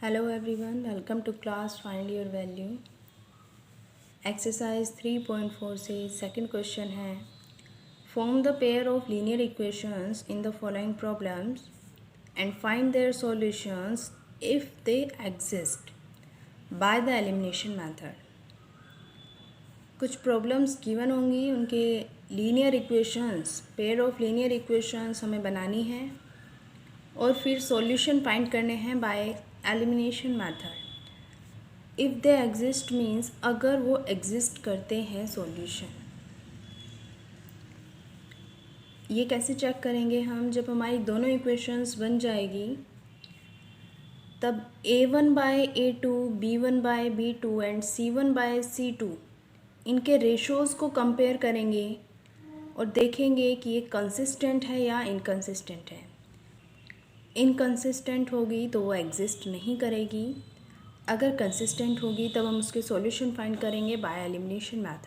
Hello everyone, welcome to class Find Your Value. Exercise 3.4 से second question है Form the pair of linear equations in the following problems and find their solutions if they exist by the elimination method. कुछ problems given होंगी, उनके linear equations, pair of linear equations हमें बनानी है और फिर solution find करने हैं bye elimination method. If they exist means अगर वो एग्जिस्ट करते हैं सॉल्यूशन. ये कैसे चेक करेंगे हम? जब हमारी दोनों इक्वेशंस बन जाएगी तब a1/a2, b1/b2 एंड c1/c2 इनके रेशोज़ को कंपेयर करेंगे और देखेंगे कि ये कंसिस्टेंट है या इनकंसिस्टेंट है. इनकंसिस्टेंट होगी तो वो एग्जिस्ट नहीं करेगी. अगर कंसिस्टेंट होगी तब हम उसके सॉल्यूशन फाइंड करेंगे by elimination method.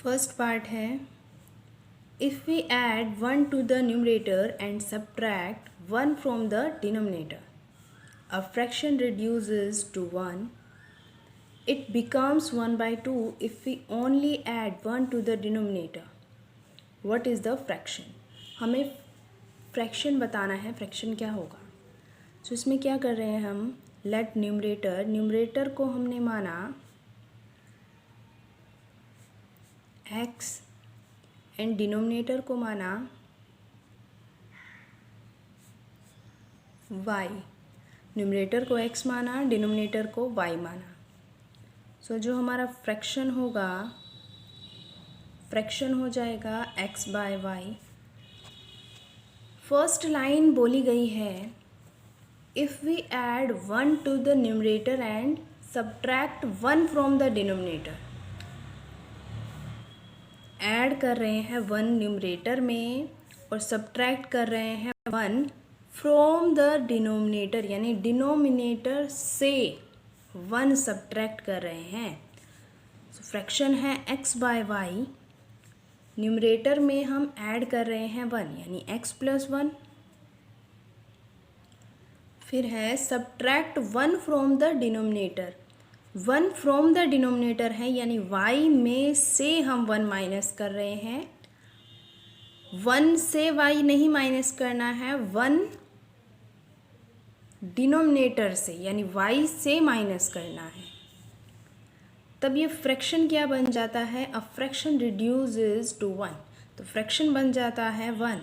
First part है if we add 1 to the numerator and subtract 1 from the denominator a fraction reduces to 1. It becomes 1/2 if we only add 1 to the denominator. What is the fraction? हमें fraction बताना है. Fraction क्या होगा? तो इसमें क्या कर रहे हैं हम? लेट न्यूमरेटर को हमने माना x एंड डिनोमिनेटर को माना y. न्यूमरेटर को x माना, डिनोमिनेटर को y माना. सो जो हमारा फ्रैक्शन होगा, फ्रैक्शन हो जाएगा x/y. फर्स्ट लाइन बोली गई है if we add 1 to the numerator and subtract 1 from the denominator. Add कर रहे हैं 1 न्यूमरेटर में और सब्ट्रैक्ट कर रहे हैं 1 फ्रॉम द डिनोमिनेटर, यानी डिनोमिनेटर से 1 सब्ट्रैक्ट कर रहे हैं. फ्रैक्शन है x/y. न्यूमरेटर में हम ऐड कर रहे हैं 1 यानी x+1. फिर है subtract 1 from the denominator. 1 from the denominator है यानी y में से हम 1 माइनस कर रहे हैं. 1 से y नहीं माइनस करना है, 1 डिनोमिनेटर से यानी y से माइनस करना है. तब ये फ्रैक्शन क्या बन जाता है? A fraction reduces to 1. तो फ्रैक्शन बन जाता है 1.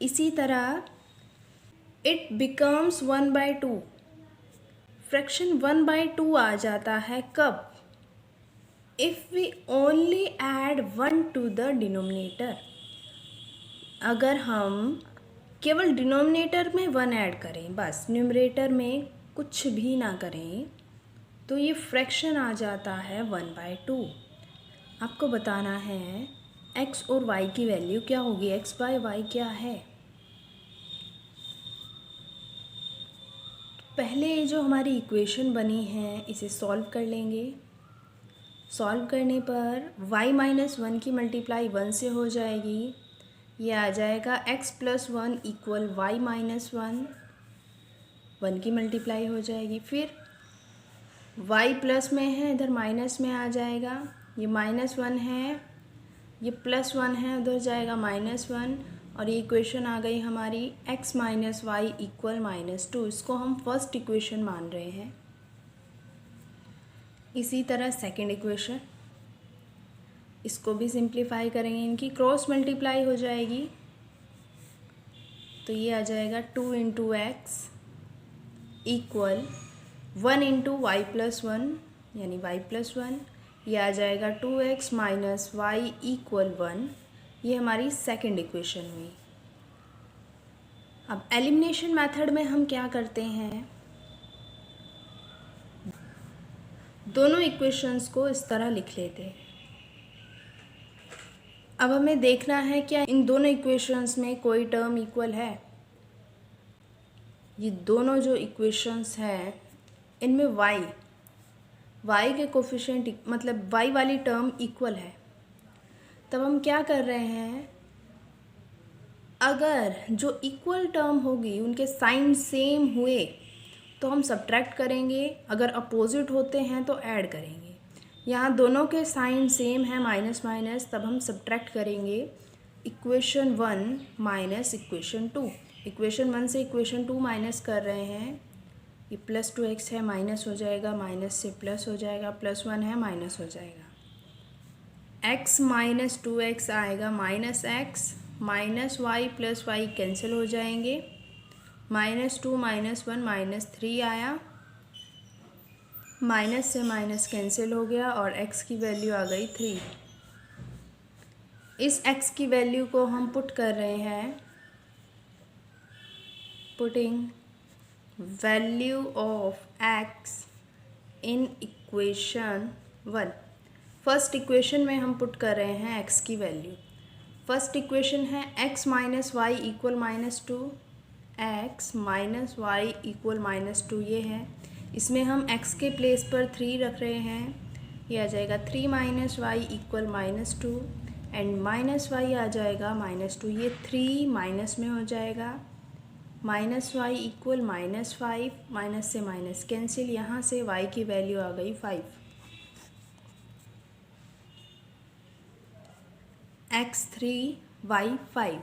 इसी तरह इट बिकम्स 1/2. फ्रैक्शन 1/2 आ जाता है कब? If we only add 1 to the denominator. अगर हम केवल डिनोमिनेटर में 1 ऐड करें, बस न्यूमरेटर में कुछ भी ना करें, तो ये फ्रैक्शन आ जाता है 1/2. आपको बताना है x और y की वैल्यू क्या होगी. x/y क्या है? पहले जो हमारी इक्वेशन बनी है इसे सॉल्व कर लेंगे. सॉल्व करने पर y-1 की मल्टीप्लाई 1 से हो जाएगी. ये आ जाएगा x+1 इक्वल y-1. 1 की मल्टीप्लाई हो जाएगी. फिर y प्लस में है, इधर माइनस में आ जाएगा. ये -1 है, ये +1 है, उधर जाएगा -1. और ये इक्वेशन आ गई हमारी x - y इक्वल -2. इसको हम फर्स्ट इक्वेशन मान रहे हैं. इसी तरह सेकंड इक्वेशन, इसको भी सिंप्लीफाई करेंगे. इनकी क्रॉस मल्टीप्लाई हो जाएगी तो ये आ जाएगा 2 × x इक्वल 1 × y+1 यानी y+1. ये आ जाएगा 2x - y इक्वल 1. ये हमारी सेकंड इक्वेशन हुई. अब एलिमिनेशन मेथड में हम क्या करते हैं? दोनों इक्वेशंस को इस तरह लिख लेते हैं. अब हमें देखना है क्या इन दोनों इक्वेशंस में कोई टर्म इक्वल है. ये दोनों जो इक्वेशंस हैं इनमें y के कोफिशिएंट मतलब y वाली टर्म इक्वल है. तब हम क्या कर रहे हैं? अगर जो इक्वल टर्म होगी उनके साइन सेम हुए तो हम सब्ट्रैक्ट करेंगे, अगर अपोजिट होते हैं तो ऐड करेंगे। यहाँ दोनों के साइन सेम है माइनस माइनस, तब हम सब्ट्रैक्ट करेंगे इक्वेशन 1 माइनस इक्वेशन 2। इक्वेशन 1 से इक्वेशन 2 माइनस कर रहे हैं, ये प्लस 2x है माइनस हो जाएगा, माइनस से प्लस हो जाएगा, प्लस 1 है माइनस हो जाएगा। x माइनस 2x आएगा minus x, minus y plus y cancel हो जाएंगे, माइनस 2 माइनस 1 माइनस 3 आया, माइनस से माइनस कैंसिल हो गया और x की वैल्यू आ गई 3। इस x की वैल्यू को हम पुट कर रहे हैं, putting value of x in equation 1। First equation में हम पुट कर रहे हैं x की वैल्यू। फर्स्ट इक्वेशन है x minus y equal -2, x minus y equal -2 ये है। इसमें हम x के प्लेस पर 3 रख रहे हैं, ये आ जाएगा 3 minus y equal -2 and minus y आ जाएगा -2, ये 3 माइनस में हो जाएगा, माइनस वाई इक्वल -5, माइनस से माइनस कैंसिल, यहाँ से y की वैल्यू आ गई 5। x 3 y 5,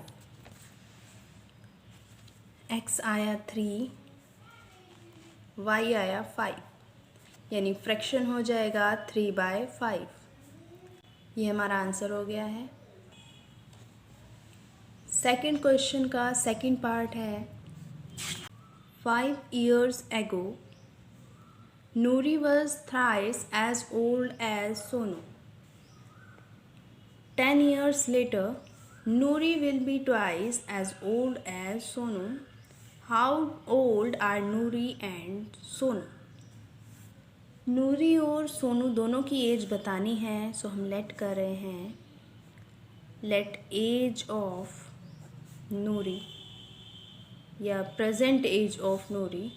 x आया 3 y आया 5, यानी फ्रैक्शन हो जाएगा 3/5। ये हमारा आंसर हो गया है। सेकंड क्वेश्चन का सेकंड पार्ट है, 5 years ago Nuri was thrice as old as Sonu. 10 years later Nuri will be twice as old as Sonu. How old are Nuri and Sonu? नूरी और सोनू दोनों की एज बतानी है, सो हम लेट कर रहे हैं, लेट एज ऑफ नूरी या present age of Noori,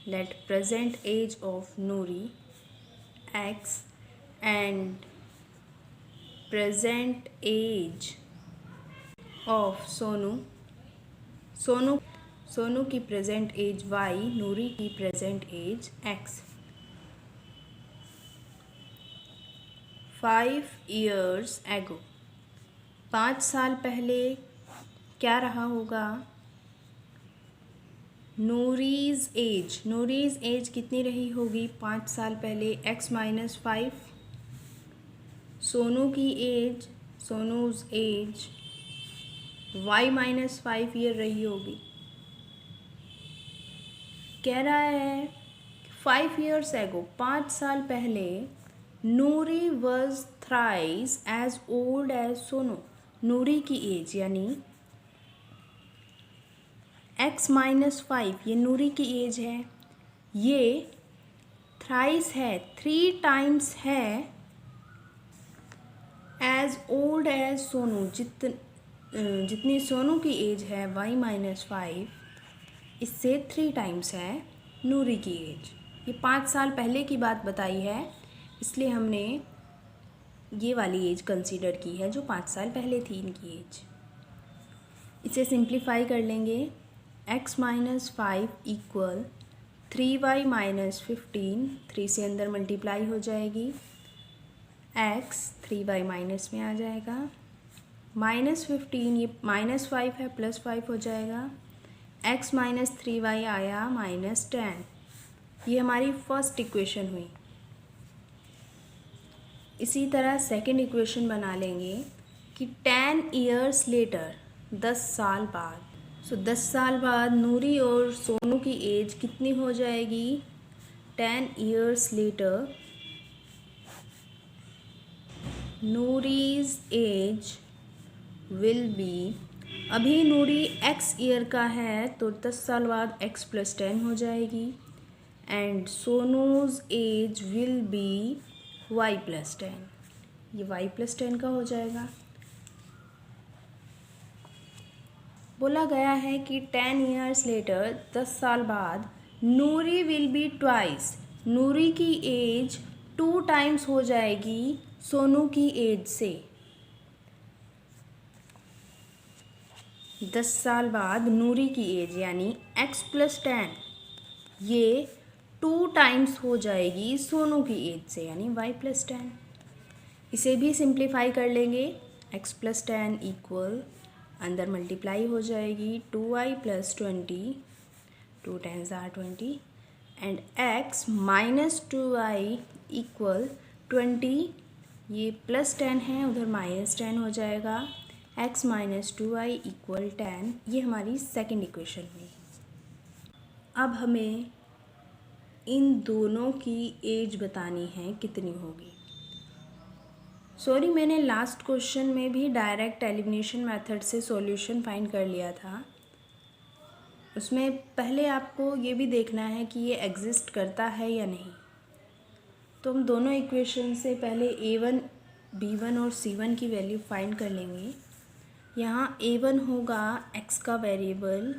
let present age of Noori x and present age of Sonu, Sonu की प्रेजेंट एज y, नूरी की present age x। 5 years ago, 5 साल पहले क्या रहा होगा? नूरीज़ एज कितनी रही होगी 5 साल पहले? x minus 5। सोनू की age, Sonu's age y minus 5 year रही होगी। कह रहा है 5 years ago, 5 साल पहले, Noori was thrice age old age Sonu, Noori की एज यानी x माइनस 5 ये नूरी की एज है, ये थ्राइस है 3 टाइम्स है एज ओल्ड एज सोनू, जितनी सोनू की एज है y माइनस 5, इससे 3 टाइम्स है नूरी की एज। ये 5 साल पहले की बात बताई है, इसलिए हमने ये वाली एज कंसीडर की है जो 5 साल पहले थी इनकी एज। इसे सिंप्लीफाई कर लेंगे, x minus 5 equal 3y minus 15, 3 से अंदर मल्टीप्लाई हो जाएगी, x 3y माइनस में आ जाएगा, माइनस 15 ये माइनस 5 है प्लस 5 हो जाएगा, x माइनस 3y आया माइनस 10। ये हमारी फर्स्ट इक्वेशन हुई। इसी तरह सेकंड इक्वेशन बना लेंगे कि 10 years लेटर, 10 साल बाद, सो 10 साल बाद नूरी और सोनू की एज कितनी हो जाएगी? 10 years later Noori's age will be, अभी नूरी x ईयर का है तो 10 साल बाद x प्लस 10 हो जाएगी, and Sonu's age will be y plus 10, ये y प्लस 10 का हो जाएगा। बोला गया है कि 10 years लेटर, 10 साल बाद, नूरी विल बी ट्वाइस, नूरी की एज 2 टाइम्स हो जाएगी सोनू की एज से। 10 साल बाद नूरी की एज यानी x + 10 ये 2 टाइम्स हो जाएगी सोनू की एज से यानी y + 10। इसे भी सिंप्लीफाई कर लेंगे। x + 10 इक्वल अंदर मल्टीप्लाई हो जाएगी 2y + 20, 2 10s are 20 and x - 2y equal 20, ये +10 है उधर -10 हो जाएगा। x - 2y इक्वल 10, ये हमारी सेकंड इक्वेशन हुई। अब हमें इन दोनों की एज बतानी है कितनी होगी। सॉरी, मैंने लास्ट क्वेश्चन में भी डायरेक्ट एलिमिनेशन मेथड से सॉल्यूशन फाइंड कर लिया था। उसमें पहले आपको ये भी देखना है कि ये एग्जिस्ट करता है या नहीं। तो हम दोनों इक्वेशन से पहले a1, b1 और c1 की वैल्यू फाइंड कर लेंगे। यहाँ a1 होगा x का वेरिएबल,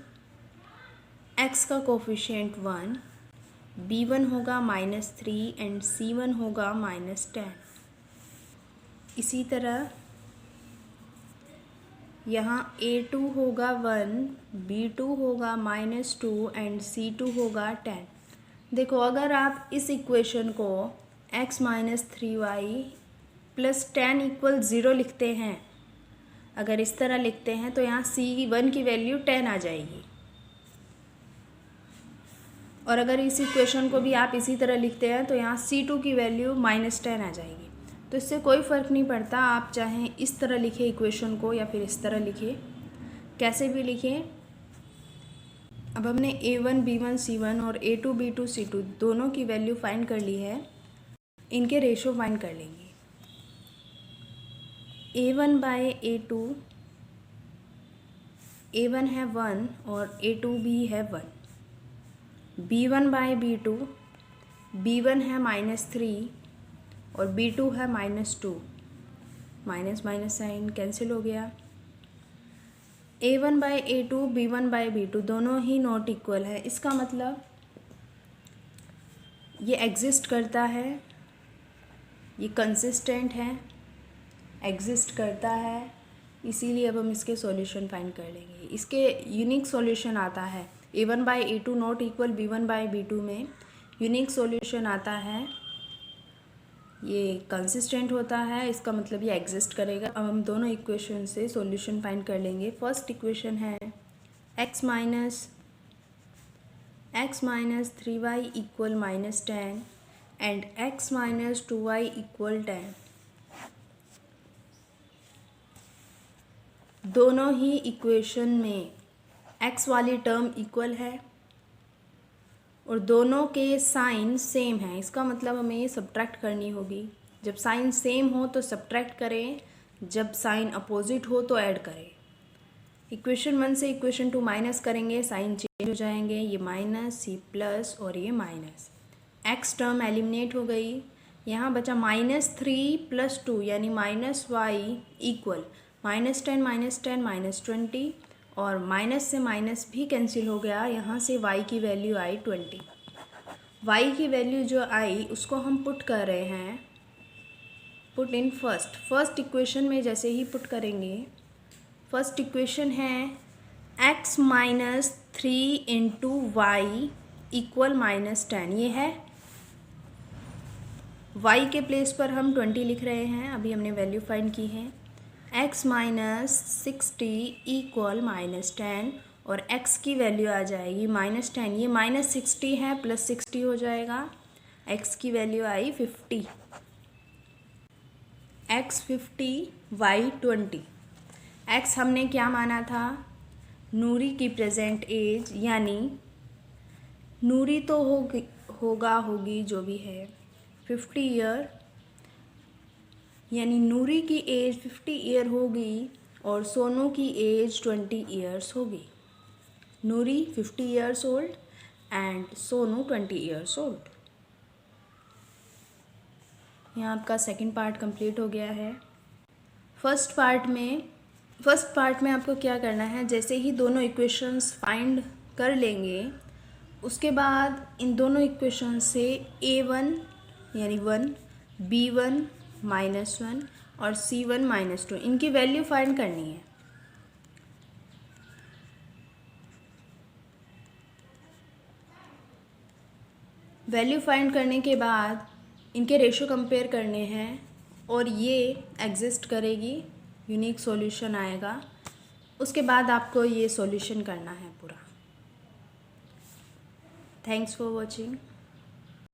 x का कोफिशिएंट 1, b1 होगा -3 एंड c1 होगा -10। इसी तरह यहाँ a2 होगा 1, b2 होगा -2 एंड c2 होगा 10। देखो, अगर आप इस इक्वेशन को x - 3y + 10 = 0 लिखते हैं, अगर इस तरह लिखते हैं तो यहाँ c1 की वैल्यू 10 आ जाएगी। और अगर इस इक्वेशन को भी आप इसी तरह लिखते हैं तो यहाँ c2 की वैल्यू -10 आ जाएगी। तो इससे कोई फ़र्क नहीं पड़ता, आप चाहें इस तरह लिखें इक्वेशन को या फिर इस तरह लिखें, कैसे भी लिखें। अब हमने a1, b1, c1 और a2, b2, c2 दोनों की वैल्यू फाइंड कर ली है। इनके रेशो फाइंड कर लेंगे। a1 बाय a2, a1 है 1 और a2 भी है 1। b1 बाय b2, b1 है -3 और b2 है -2, माइनस माइनस साइन कैंसिल हो गया। a1 bye a2, b1 bye b2 दोनों ही नॉट इक्वल है। इसका मतलब ये एग्जिस्ट करता है, ये कंसिस्टेंट है, एग्जिस्ट करता है, इसीलिए अब हम इसके सॉल्यूशन फाइंड कर लेंगे। इसके यूनिक सॉल्यूशन आता है a1 bye a2 not equal b1 bye b2 में यूनिक सॉल्यूशन आता है, ये कंसिस्टेंट होता है, इसका मतलब ये एग्जिस्ट करेगा। अब हम दोनों इक्वेशन से सॉल्यूशन फाइंड कर लेंगे। फर्स्ट इक्वेशन है x - 3y equal -10 and x - 2y equal 10। दोनों ही इक्वेशन में x वाली टर्म इक्वल है और दोनों के साइन सेम हैं। इसका मतलब हमें ये सब्ट्रैक्ट करनी होगी। जब साइन सेम हो तो सब्ट्रैक्ट करें, जब साइन अपोजिट हो तो ऐड करें। इक्वेशन 1 से इक्वेशन 2 माइनस करेंगे, साइन चेंज हो जाएंगे, ये माइनस, ये प्लस और ये माइनस। x टर्म एलिमिनेट हो गई। यहाँ बचा -3 + 2 यानी -y इक्वल -10 -20 और माइनस से माइनस भी कैंसिल हो गया। यहाँ से y की वैल्यू आई 20। y की वैल्यू जो आई उसको हम पुट कर रहे हैं, पुट इन फर्स्ट इक्वेशन में। जैसे ही पुट करेंगे, फर्स्ट इक्वेशन है x - 3 × y इक्वल -10। ये है y के प्लेस पर हम 20 लिख रहे हैं, अभी हमने वैल्यू फाइंड की है। x - 60 इक्वल -10 और x की वैल्यू आ जाएगी -10। ये -60 है, +60 हो जाएगा। x की वैल्यू आई 50। x 50, y 20। x हमने क्या माना था? नूरी की प्रेजेंट एज, यानी नूरी तो होगी जो भी है 50 ईयर, यानी नूरी की एज 50 ईयर होगी और सोनू की एज 20 ईयर्स होगी। नूरी 50 years old and Sonu 20 years old. यहाँ आपका सेकंड पार्ट कंप्लीट हो गया है। फर्स्ट पार्ट में आपको क्या करना है, जैसे ही दोनों इक्वेशंस फाइंड कर लेंगे उसके बाद इन दोनों इक्वेशन से a1 यानी 1, b1 -1 और c1 -2 इनकी वैल्यू फाइंड करनी है। वैल्यू फाइंड करने के बाद इनके रेशो कंपेयर करने हैं और ये एग्जिस्ट करेगी, यूनिक सॉल्यूशन आएगा। उसके बाद आपको ये सॉल्यूशन करना है पूरा। Thanks for watching.